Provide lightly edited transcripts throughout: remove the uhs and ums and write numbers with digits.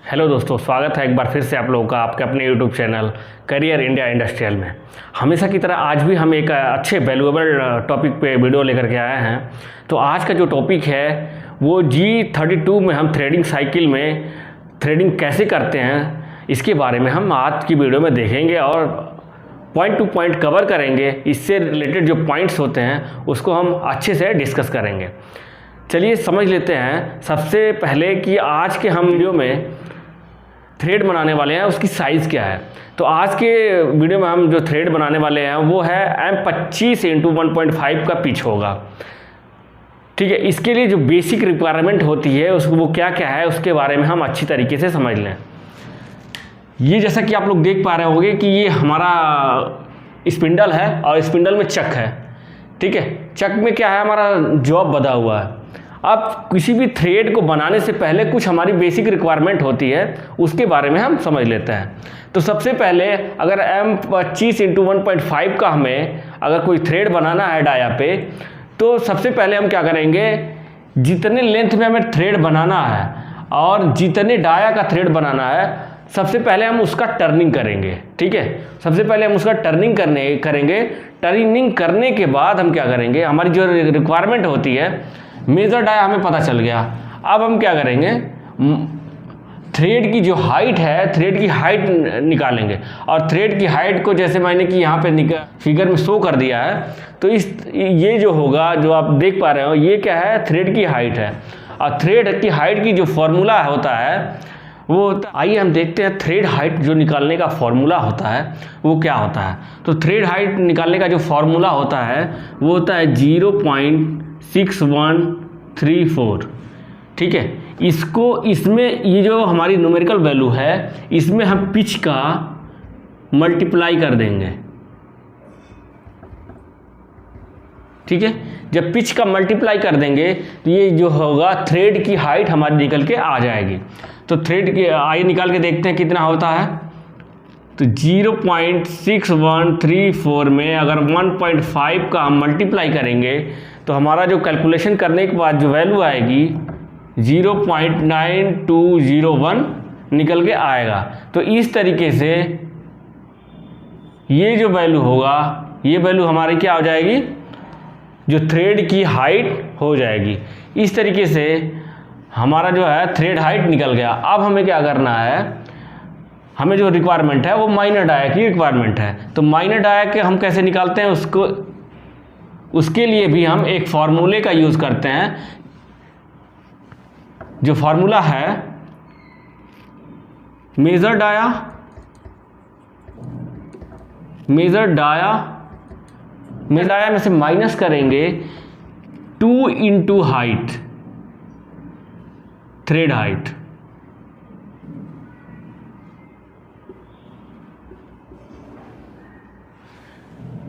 Hello दोस्तों, स्वागत है एक बार फिर से आप लोगों का आपके अपने YouTube channel career India industrial में। हमेशा की तरह आज भी हम एक अच्छे वैल्यूएबल टॉपिक पे वीडियो लेकर के आए हैं। तो आज का जो टॉपिक है वो G32 में हम थ्रेडिंग साइकिल में थ्रेडिंग कैसे करते हैं, इसके बारे में हम आज की वीडियो में देखेंगे और पॉइंट टू पॉइंट कवर करेंगे। इससे रिलेटेड जो पॉइंट्स होते हैं उसको हम अच्छे से डिस्कस करेंगे। चलिए समझ लेते हैं सबसे पहले कि आज के हम वीडियो में थ्रेड बनाने वाले हैं उसकी साइज़ क्या है। तो आज के वीडियो में हम जो थ्रेड बनाने वाले हैं वो है M25 × 1.5 का पिच होगा। ठीक है, इसके लिए जो बेसिक रिक्वायरमेंट होती है उसको वो क्या क्या है उसके बारे में हम अच्छी तरीके से समझ लें। ये जैसा कि आप लोग देख पा रहे होंगे कि ये हमारा स्पिंडल है और स्पिंडल में चक है। ठीक है, चक में क्या है, हमारा जॉब बंधा हुआ है। अब किसी भी थ्रेड को बनाने से पहले कुछ हमारी बेसिक रिक्वायरमेंट होती है, उसके बारे में हम समझ लेते हैं। तो सबसे पहले अगर M25 × 1.5 का हमें अगर कोई थ्रेड बनाना है डाया पे, तो सबसे पहले हम क्या करेंगे, जितने लेंथ में हमें थ्रेड बनाना है और जितने डाया का थ्रेड बनाना है, सबसे पहले हम उसका टर्निंग करेंगे। ठीक है, सबसे पहले हम उसका टर्निंग करेंगे। टर्निंग करने के बाद हम क्या करेंगे, हमारी जो रिक्वायरमेंट होती है मेजर डाया हमें पता चल गया। अब हम क्या करेंगे, थ्रेड की जो हाइट है, थ्रेड की हाइट निकालेंगे। और थ्रेड की हाइट को जैसे मैंने कि यहाँ पे फिगर में शो कर दिया है, तो ये जो होगा, जो आप देख पा रहे हो, ये क्या है, थ्रेड की हाइट है। और थ्रेड की हाइट की जो फॉर्मूला होता है वो, आइए हम देखते हैं थ्रेड हाइट जो निकालने का फॉर्मूला होता है वो क्या होता है। तो थ्रेड हाइट निकालने का जो फॉर्मूला होता है वो होता है 0.6134। ठीक है, इसमें ये जो हमारी न्यूमेरिकल वैल्यू है, इसमें हम पिच का मल्टीप्लाई कर देंगे। ठीक है, जब पिच का मल्टीप्लाई कर देंगे तो ये जो होगा थ्रेड की हाइट हमारी निकल के आ जाएगी। तो थ्रेड की आइए निकाल के देखते हैं कितना होता है। तो 0.6134 में अगर 1.5 का हम मल्टीप्लाई करेंगे तो हमारा जो कैलकुलेशन करने के बाद जो वैल्यू आएगी 0.9201 निकल के आएगा। तो इस तरीके से ये जो वैल्यू होगा, ये वैल्यू हमारी क्या हो जाएगी, जो थ्रेड की हाइट हो जाएगी। इस तरीके से हमारा जो है थ्रेड हाइट निकल गया। अब हमें क्या करना है, हमें जो रिक्वायरमेंट है वो माइनर डाया की रिक्वायरमेंट है। तो माइनर डाया के हम कैसे निकालते हैं उसके लिए भी हम एक फॉर्मूले का यूज़ करते हैं। जो फॉर्मूला है मेजर डाया में से माइनस करेंगे 2 × height, thread height.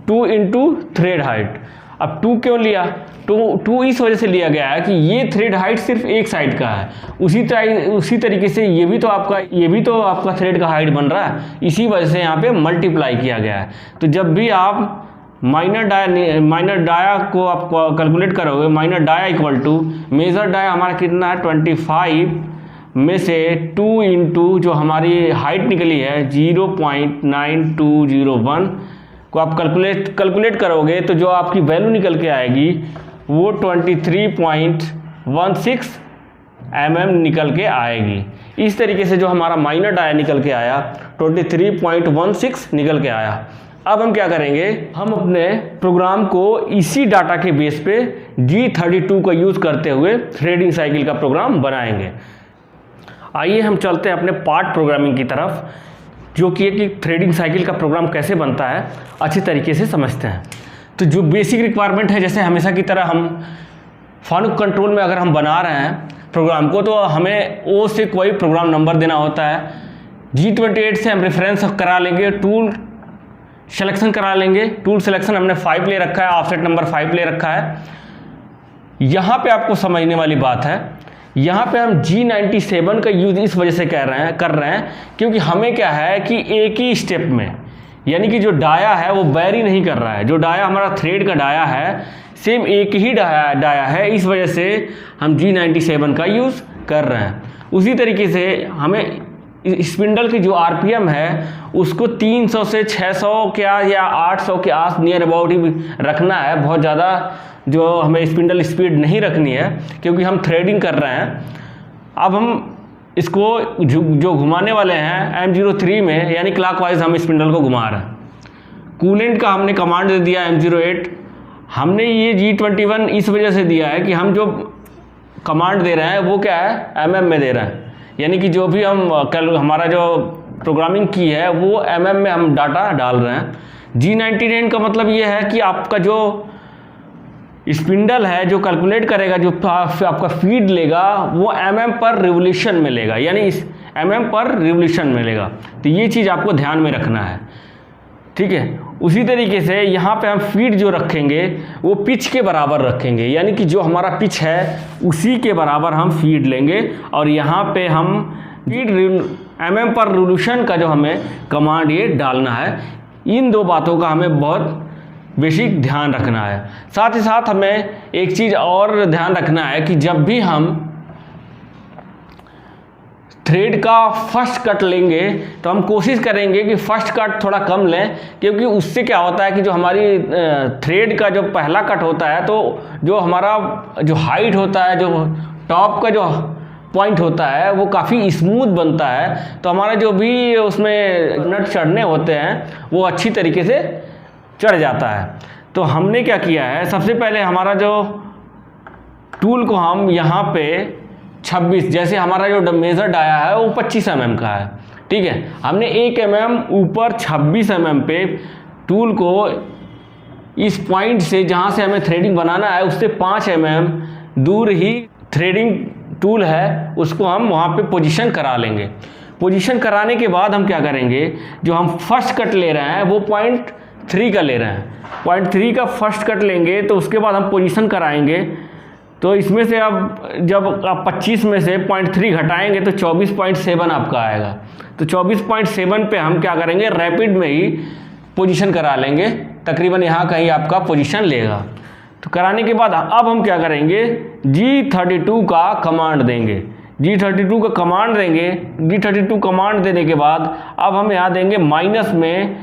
Two into thread height. अब 2 क्यों लिया, 2 इस वजह से लिया गया है कि ये थ्रेड हाइट सिर्फ एक साइड का है। उसी तरीके से ये भी तो आपका थ्रेड का हाइट बन रहा है, इसी वजह से यहाँ पे मल्टीप्लाई किया गया है। तो जब भी आप माइनर डाया को आप कैलकुलेट करोगे, minor dia equal to major dia हमारा कितना है 25 में से 2 इंटू जो हमारी हाइट निकली है 0.9201 को आप कैलकुलेट करोगे तो जो आपकी वैल्यू निकल के आएगी वो 23.16 mm निकल के आएगी। इस तरीके से जो हमारा माइनर डाया निकल के आया 23.16 निकल के आया। अब हम क्या करेंगे, हम अपने प्रोग्राम को इसी डाटा के बेस पे G32 का यूज़ करते हुए थ्रेडिंग साइकिल का प्रोग्राम बनाएंगे। आइए हम चलते हैं अपने पार्ट प्रोग्रामिंग की तरफ, जो कि एक थ्रेडिंग साइकिल का प्रोग्राम कैसे बनता है अच्छी तरीके से समझते हैं। तो जो बेसिक रिक्वायरमेंट है, जैसे हमेशा की तरह हम फानुक कंट्रोल में अगर हम बना रहे हैं प्रोग्राम को, तो हमें ओ से कोई प्रोग्राम नंबर देना होता है। G28 से हम रेफरेंस करा लेंगे, टूल सिलेक्शन करा लेंगे। टूल सिलेक्शन हमने 5 ले रखा है, ऑफसेट नंबर 5 ले रखा है। यहाँ पे आपको समझने वाली बात है, यहाँ पे हम G97 का यूज़ इस वजह से कर रहे हैं क्योंकि हमें क्या है कि एक ही स्टेप में, यानी कि जो डाया है वो वेरी नहीं कर रहा है। जो डाया हमारा थ्रेड का डाया है सेम एक ही डाया है, इस वजह से हम G97 का यूज़ कर रहे हैं। उसी तरीके से हमें स्पिंडल की जो आरपीएम है उसको 300 से 600 क्या या 800 के आस नियर अबाउट ही रखना है। बहुत ज़्यादा जो हमें स्पिंडल स्पीड नहीं रखनी है, क्योंकि हम थ्रेडिंग कर रहे हैं। अब हम इसको जो घुमाने वाले हैं M03 में, यानी क्लॉकवाइज हम स्पिंडल को घुमा रहे हैं। कूलेंट का हमने कमांड दे दिया M08। हमने ये G21 इस वजह से दिया है कि हम जो कमांड दे रहे हैं वो क्या है, mm में दे रहे हैं, यानी कि जो भी हम हमारा जो प्रोग्रामिंग की है वो mm में हम डाटा डाल रहे हैं। G99 का मतलब ये है कि आपका जो स्पिंडल है जो कैलकुलेट करेगा, जो आपका फीड लेगा वो mm पर रिवोल्यूशन में लेगा, यानी इस mm पर रिवोल्यूशन में लेगा। तो ये चीज़ आपको ध्यान में रखना है, ठीक है। उसी तरीके से यहाँ पे हम फीड जो रखेंगे वो पिच के बराबर रखेंगे, यानी कि जो हमारा पिच है उसी के बराबर हम फीड लेंगे। और यहाँ पे हम फीड mm पर रिवोल्यूशन का जो हमें कमांड ये डालना है। इन दो बातों का हमें बहुत बेसिक ध्यान रखना है। साथ ही साथ हमें एक चीज़ और ध्यान रखना है कि जब भी हम थ्रेड का फर्स्ट कट लेंगे तो हम कोशिश करेंगे कि फर्स्ट कट थोड़ा कम लें, क्योंकि उससे क्या होता है कि जो हमारी थ्रेड का जो पहला कट होता है तो जो हमारा जो हाइट होता है, जो टॉप का जो पॉइंट होता है वो काफ़ी स्मूथ बनता है। तो हमारा जो भी उसमें नट चढ़ने होते हैं वो अच्छी तरीके से चढ़ जाता है। तो हमने क्या किया है, सबसे पहले हमारा जो टूल को हम यहाँ पे 26, जैसे हमारा जो मेजर डाया है वो 25 mm का है, ठीक है। हमने 1 mm ऊपर 26 mm पे टूल को इस पॉइंट से जहाँ से हमें थ्रेडिंग बनाना है उससे 5 mm दूर ही थ्रेडिंग टूल है उसको हम वहाँ पे पोजीशन करा लेंगे। पोजीशन कराने के बाद हम क्या करेंगे, जो हम फर्स्ट कट ले रहे हैं वो 0.3 का ले रहे हैं। 0.3 का फर्स्ट कट लेंगे तो उसके बाद हम पोजीशन कराएंगे। तो इसमें से अब जब आप 25 में से 0.3 घटाएंगे तो 24.7 आपका आएगा। तो 24.7 पे हम क्या करेंगे, रैपिड में ही पोजीशन करा लेंगे, तकरीबन यहाँ कहीं आपका पोजीशन लेगा। तो कराने के बाद अब हम क्या करेंगे, G32 का कमांड देंगे। G32 का कमांड देंगे। G32 कमांड देने के बाद अब हम यहाँ देंगे माइनस में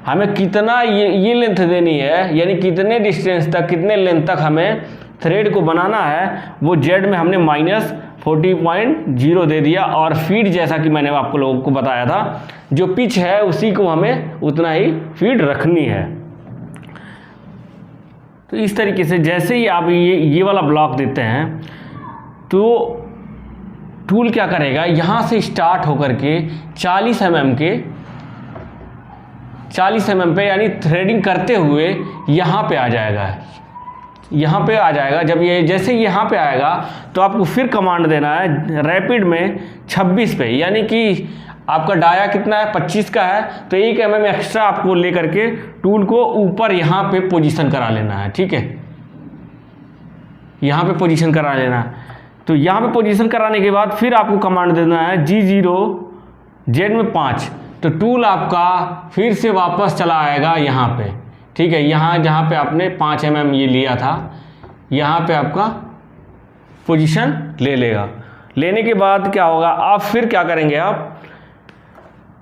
हमें कितना ये लेंथ देनी है, यानी कितने डिस्टेंस तक, कितने लेंथ तक हमें थ्रेड को बनाना है, वो जेड में हमने -40.0 दे दिया। और फीड जैसा कि मैंने आपको लोगों को बताया था, जो पिच है उसी को हमें उतना ही फीड रखनी है। तो इस तरीके से जैसे ही आप ये वाला ब्लॉक देते हैं तो टूल क्या करेगा, यहाँ से स्टार्ट होकर के 40 mm पे यानी थ्रेडिंग करते हुए यहाँ पे आ जाएगा, यहाँ पे आ जाएगा। जब ये जैसे यहाँ पे आएगा तो आपको फिर कमांड देना है रैपिड में 26 पे, यानी कि आपका डाया कितना है 25 का है, तो 1 mm एक्स्ट्रा आपको ले करके टूल को ऊपर यहाँ पे पोजीशन करा लेना है, ठीक है। यहाँ पे पोजीशन करा लेना है। तो यहाँ पे पोजीशन कराने के बाद फिर आपको कमांड देना है G0 जेड में 5। तो टूल आपका फिर से वापस चला आएगा यहाँ पे, ठीक है। यहाँ जहाँ पे आपने 5 mm ये लिया था, यहाँ पे आपका पोजीशन ले लेगा। लेने के बाद क्या होगा, आप फिर क्या करेंगे, आप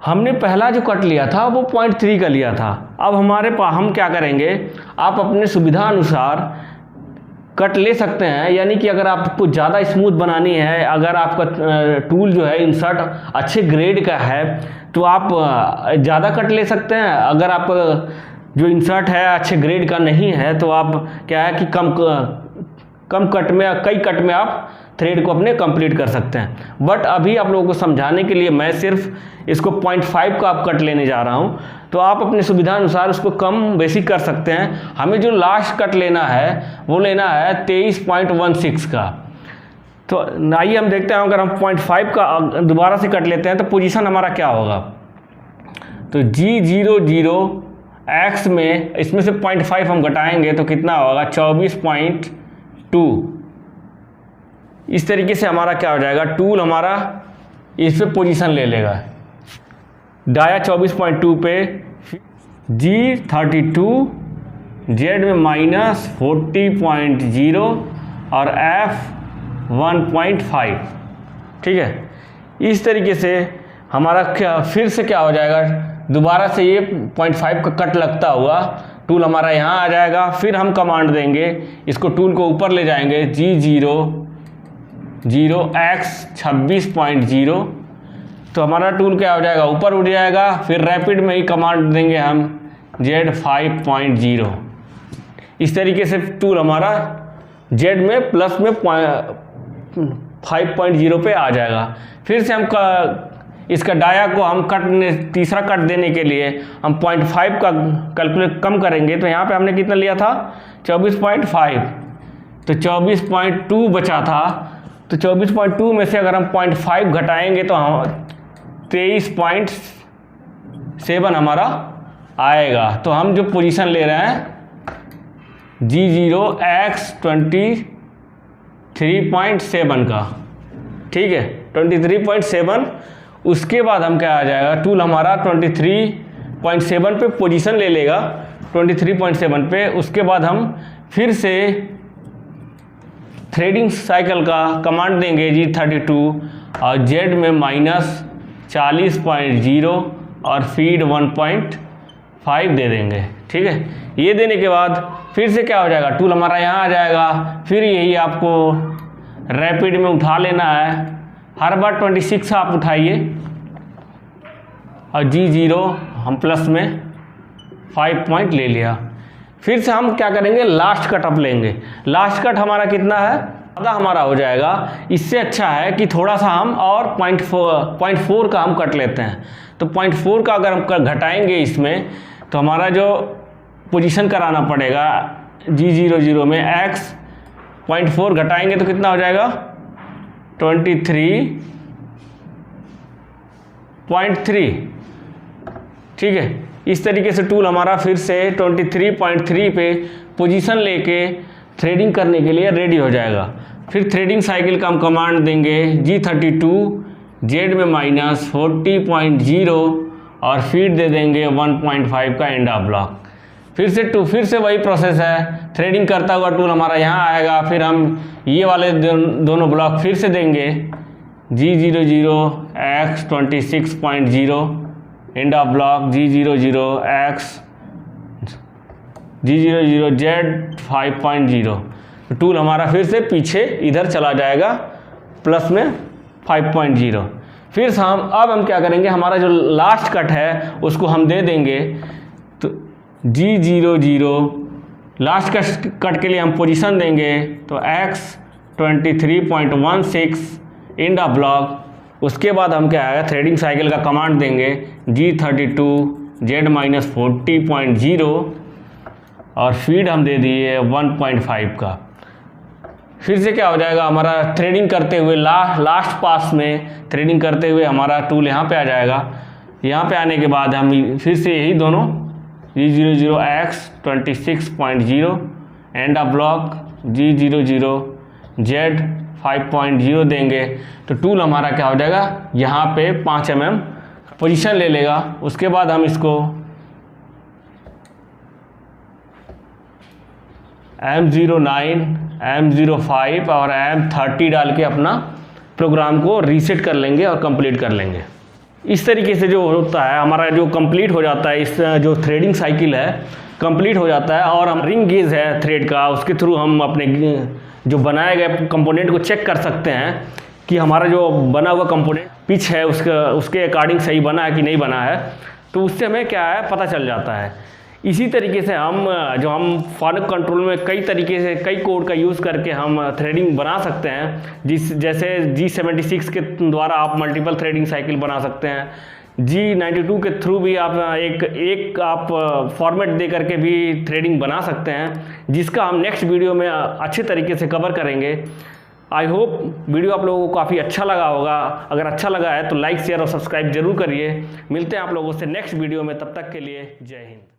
हमने पहला जो कट लिया था वो 0.3 का लिया था। अब हमारे पास हम क्या करेंगे, आप अपने सुविधा अनुसार कट ले सकते हैं, यानी कि अगर आपको ज़्यादा स्मूथ बनानी है, अगर आपका टूल जो है इंसर्ट अच्छे ग्रेड का है तो आप ज़्यादा कट ले सकते हैं। अगर आप जो इंसर्ट है अच्छे ग्रेड का नहीं है तो आप क्या है कि कम कट में, कई कट में आप थ्रेड को अपने कंप्लीट कर सकते हैं। बट अभी आप लोगों को समझाने के लिए मैं सिर्फ इसको 0.5 का आप कट लेने जा रहा हूं, तो आप अपनी सुविधा अनुसार उसको कम बेसिक कर सकते हैं। हमें जो लास्ट कट लेना है वो लेना है 23.16 का। तो आइए हम देखते हैं, अगर हम 0.5 का दोबारा से कट लेते हैं तो पोजीशन हमारा क्या होगा। तो G00 X में इसमें से 0.5 हम घटाएंगे तो कितना होगा 24.2। इस तरीके से हमारा क्या हो जाएगा, टूल हमारा इस पे पोजीशन ले लेगा। डाया 24.2 पे, G32 जेड में -40.0 और F 1.5, ठीक है। इस तरीके से हमारा क्या फिर से क्या हो जाएगा, दोबारा से ये 0.5 का कट लगता हुआ टूल हमारा यहाँ आ जाएगा। फिर हम कमांड देंगे, इसको टूल को ऊपर ले जाएंगे, G00X26.0, तो हमारा टूल क्या हो जाएगा, ऊपर उठ जाएगा। फिर रैपिड में ही कमांड देंगे हम Z5.0। इस तरीके से टूल हमारा Z में प्लस में 5.0 पे आ जाएगा। फिर से हम इसका डाया को हम तीसरा कट देने के लिए हम 0.5 का कैलकुलेट कम करेंगे। तो यहाँ पे हमने कितना लिया था, 24.5, तो 24.2 बचा था। तो 24.2 में से अगर हम 0.5 घटाएंगे तो हम 23.7 हमारा आएगा। तो हम जो पोजीशन ले रहे हैं G0X23.7 का, ठीक है, 23.7। उसके बाद हम क्या आ जाएगा, टूल हमारा 23.7 पे पोजीशन ले लेगा, 23.7 पे। उसके बाद हम फिर से थ्रेडिंग साइकिल का कमांड देंगे G32 और Z में -40.0 और फीड 1.5 दे देंगे, ठीक है। ये देने के बाद फिर से क्या हो जाएगा, टूल हमारा यहाँ आ जाएगा। फिर यही आपको रैपिड में उठा लेना है, हर बार 26 आप उठाइए और G0 हम प्लस में 5 पॉइंट ले लिया। फिर से हम क्या करेंगे, लास्ट कट अप लेंगे। लास्ट कट हमारा कितना है, आधा हमारा हो जाएगा। इससे अच्छा है कि थोड़ा सा हम और 0.4 का हम कट लेते हैं। तो 0.4 का अगर हम घटाएंगे इसमें, तो हमारा जो पोजीशन कराना पड़ेगा G00 में X 0.4 घटाएंगे तो कितना हो जाएगा, 23.3, ठीक है। इस तरीके से टूल हमारा फिर से 23.3 पे पोजीशन लेके थ्रेडिंग करने के लिए रेडी हो जाएगा। फिर थ्रेडिंग साइकिल का हम कमांड देंगे G32 Z में -40.0 और फीड दे देंगे 1.5 का एंड ऑफ ब्लॉक। फिर से वही प्रोसेस है, थ्रेडिंग करता हुआ टूल हमारा यहाँ आएगा। फिर हम ये वाले दोनों ब्लॉक फिर से देंगे G00X26.0 end of block, G00Z5.0। तो टूल हमारा फिर से पीछे इधर चला जाएगा प्लस में 5.0। फिर अब हम क्या करेंगे, हमारा जो लास्ट कट है उसको हम दे देंगे। तो G00 लास्ट कट के लिए हम पोजीशन देंगे, तो X23.16 एंड ऑफ ब्लॉक। उसके बाद हम क्या आएगा, थ्रेडिंग साइकिल का कमांड देंगे G32 Z -40.0 और फीड हम दे दिए 1.5 का। फिर से क्या हो जाएगा, हमारा थ्रेडिंग करते हुए लास्ट पास में थ्रेडिंग करते हुए हमारा टूल यहाँ पे आ जाएगा। यहाँ पे आने के बाद हम फिर से यही दोनों G00X26.0 end of block G00Z5.0 देंगे। तो टूल हमारा क्या हो जाएगा, यहाँ पे 5 mm पोजीशन ले लेगा। उसके बाद हम इसको M09, M05 और M30 डाल के अपना प्रोग्राम को रीसेट कर लेंगे और कंप्लीट कर लेंगे। इस तरीके से जो होता है हमारा, जो कंप्लीट हो जाता है, इस जो थ्रेडिंग साइकिल है कंप्लीट हो जाता है। और हम रिंग गेज है थ्रेड का, उसके थ्रू हम अपने जो बनाए गए कंपोनेंट को चेक कर सकते हैं कि हमारा जो बना हुआ कंपोनेंट पिच है उसके अकॉर्डिंग सही बना है कि नहीं बना है। तो उससे हमें क्या है पता चल जाता है। इसी तरीके से हम फानुक कंट्रोल में कई कोड का यूज़ करके हम थ्रेडिंग बना सकते हैं। जैसे G76 के द्वारा आप मल्टीपल थ्रेडिंग साइकिल बना सकते हैं। G92 के थ्रू भी आप एक आप फॉर्मेट दे करके भी थ्रेडिंग बना सकते हैं, जिसका हम नेक्स्ट वीडियो में अच्छे तरीके से कवर करेंगे। आई होप वीडियो आप लोगों को काफ़ी अच्छा लगा होगा। अगर अच्छा लगा है तो लाइक, शेयर और सब्सक्राइब जरूर करिए। मिलते हैं आप लोगों से नेक्स्ट वीडियो में, तब तक के लिए जय हिंद।